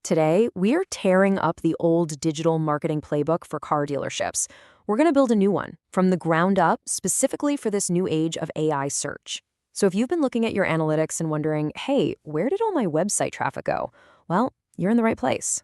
Today, we're tearing up the old digital marketing playbook for car dealerships. We're going to build a new one from the ground up, specifically for this new age of AI search. So if you've been looking at your analytics and wondering, hey, where did all my website traffic go? Well, you're in the right place.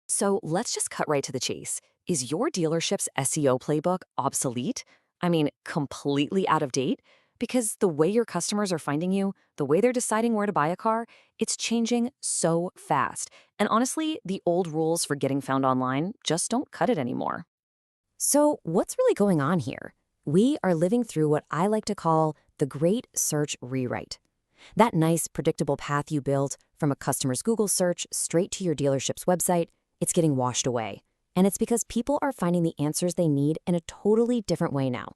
So let's just cut right to the chase. Is your dealership's SEO playbook obsolete? I mean, completely out of date? Because the way your customers are finding you, the way they're deciding where to buy a car, it's changing so fast. And honestly, the old rules for getting found online just don't cut it anymore. So what's really going on here? We are living through what I like to call the Great Search Rewrite. That nice, predictable path you built from a customer's Google search straight to your dealership's website, it's getting washed away. And it's because people are finding the answers they need in a totally different way now.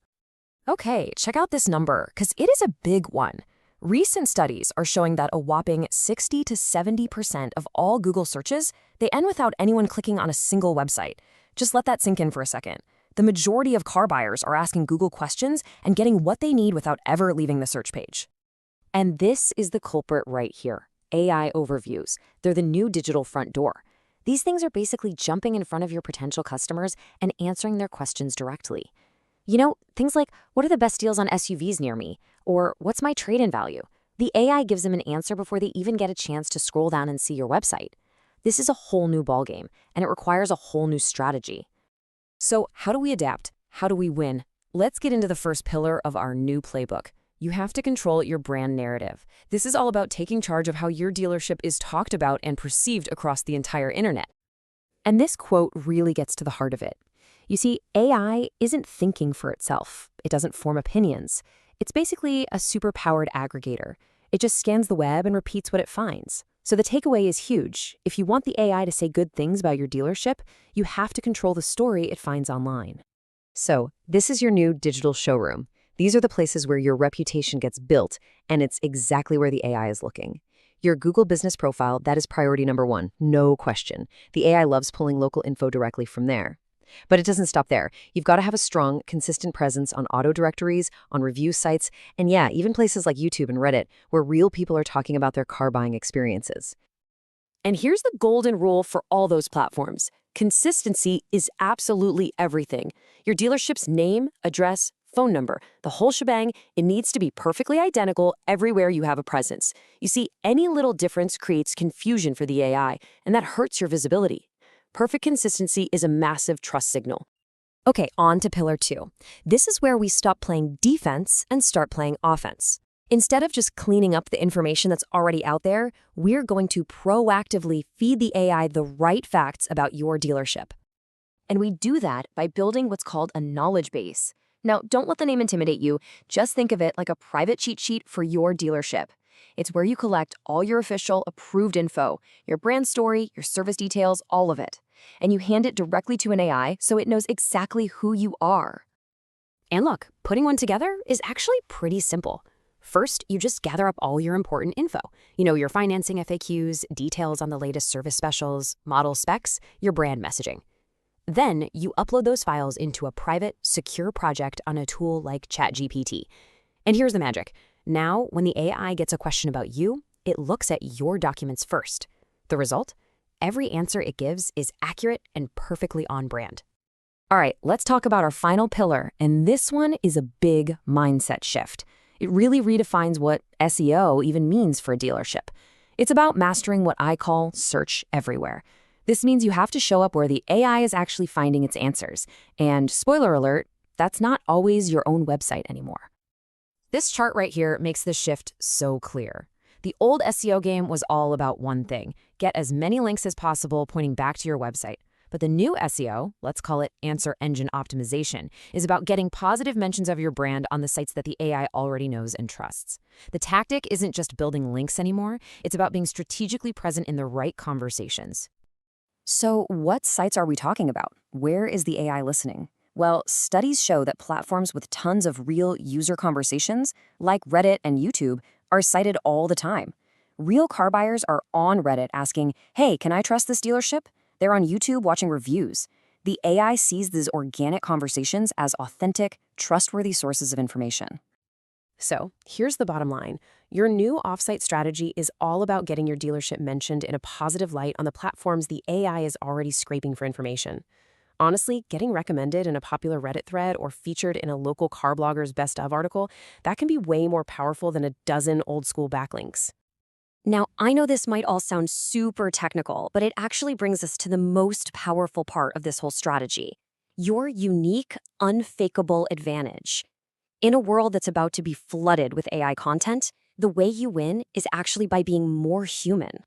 Okay, check out this number, because it is a big one. Recent studies are showing that a whopping 60 to 70% of all Google searches, they end without anyone clicking on a single website. Just let that sink in for a second. The majority of car buyers are asking Google questions and getting what they need without ever leaving the search page. And this is the culprit right here, AI overviews. They're the new digital front door. These things are basically jumping in front of your potential customers and answering their questions directly. You know, things like, what are the best deals on SUVs near me? Or what's my trade-in value? The AI gives them an answer before they even get a chance to scroll down and see your website. This is a whole new ballgame, and it requires a whole new strategy. So how do we adapt? How do we win? Let's get into the first pillar of our new playbook. You have to control your brand narrative. This is all about taking charge of how your dealership is talked about and perceived across the entire internet. And this quote really gets to the heart of it. You see, AI isn't thinking for itself. It doesn't form opinions. It's basically a superpowered aggregator. It just scans the web and repeats what it finds. So the takeaway is huge. If you want the AI to say good things about your dealership, you have to control the story it finds online. So this is your new digital showroom. These are the places where your reputation gets built, and it's exactly where the AI is looking. Your Google business profile, that is priority number one, no question. The AI loves pulling local info directly from there. But it doesn't stop there. You've got to have a strong, consistent presence on auto directories, on review sites, and yeah, even places like YouTube and Reddit, where real people are talking about their car buying experiences. And here's the golden rule for all those platforms. Consistency is absolutely everything. Your dealership's name, address, phone number, the whole shebang, it needs to be perfectly identical everywhere you have a presence. You see, any little difference creates confusion for the AI, and that hurts your visibility. Perfect consistency is a massive trust signal. Okay, on to pillar 2. This is where we stop playing defense and start playing offense. Instead of just cleaning up the information that's already out there, we're going to proactively feed the AI the right facts about your dealership. And we do that by building what's called a knowledge base. Now, don't let the name intimidate you. Just think of it like a private cheat sheet for your dealership. It's where you collect all your official, approved info, your brand story, your service details, all of it. And you hand it directly to an AI so it knows exactly who you are. And look, putting one together is actually pretty simple. First, you just gather up all your important info. Your financing FAQs, details on the latest service specials, model specs, your brand messaging. Then, you upload those files into a private, secure project on a tool like ChatGPT. And here's the magic. Now, when the AI gets a question about you, it looks at your documents first. The result? Every answer it gives is accurate and perfectly on brand. All right, let's talk about our final pillar, and this one is a big mindset shift. It really redefines what SEO even means for a dealership. It's about mastering what I call search everywhere. This means you have to show up where the AI is actually finding its answers. And spoiler alert, that's not always your own website anymore. This chart right here makes this shift so clear. The old SEO game was all about one thing: get as many links as possible pointing back to your website. But the new SEO, let's call it answer engine optimization, is about getting positive mentions of your brand on the sites that the AI already knows and trusts. The tactic isn't just building links anymore, it's about being strategically present in the right conversations. So what sites are we talking about? Where is the AI listening? Well, studies show that platforms with tons of real user conversations, like Reddit and YouTube, are cited all the time. Real car buyers are on Reddit asking, hey, can I trust this dealership? They're on YouTube watching reviews. The AI sees these organic conversations as authentic, trustworthy sources of information. So here's the bottom line. Your new offsite strategy is all about getting your dealership mentioned in a positive light on the platforms the AI is already scraping for information. Honestly, getting recommended in a popular Reddit thread or featured in a local car blogger's best of article, that can be way more powerful than a dozen old school backlinks. Now, I know this might all sound super technical, but it actually brings us to the most powerful part of this whole strategy: your unique, unfakeable advantage. In a world that's about to be flooded with AI content, the way you win is actually by being more human.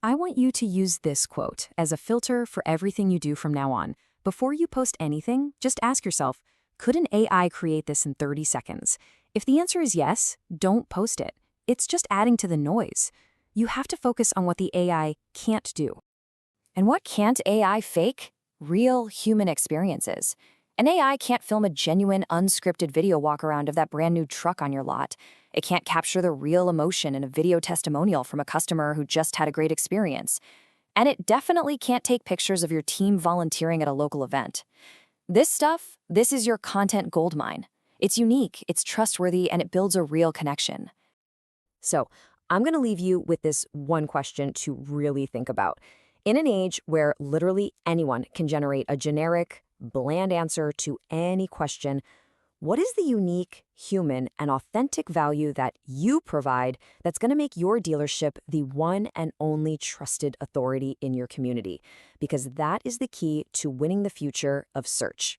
I want you to use this quote as a filter for everything you do from now on. Before you post anything, just ask yourself, could an AI create this in 30 seconds? If the answer is yes, don't post it. It's just adding to the noise. You have to focus on what the AI can't do. And what can't AI fake? Real human experiences. An AI can't film a genuine, unscripted video walkaround of that brand new truck on your lot. It can't capture the real emotion in a video testimonial from a customer who just had a great experience. And it definitely can't take pictures of your team volunteering at a local event. This is your content goldmine. It's unique, it's trustworthy, and it builds a real connection. So, I'm going to leave you with this one question to really think about. In an age where literally anyone can generate a generic, bland answer to any question, what is the unique, human, and authentic value that you provide that's going to make your dealership the one and only trusted authority in your community? Because that is the key to winning the future of search.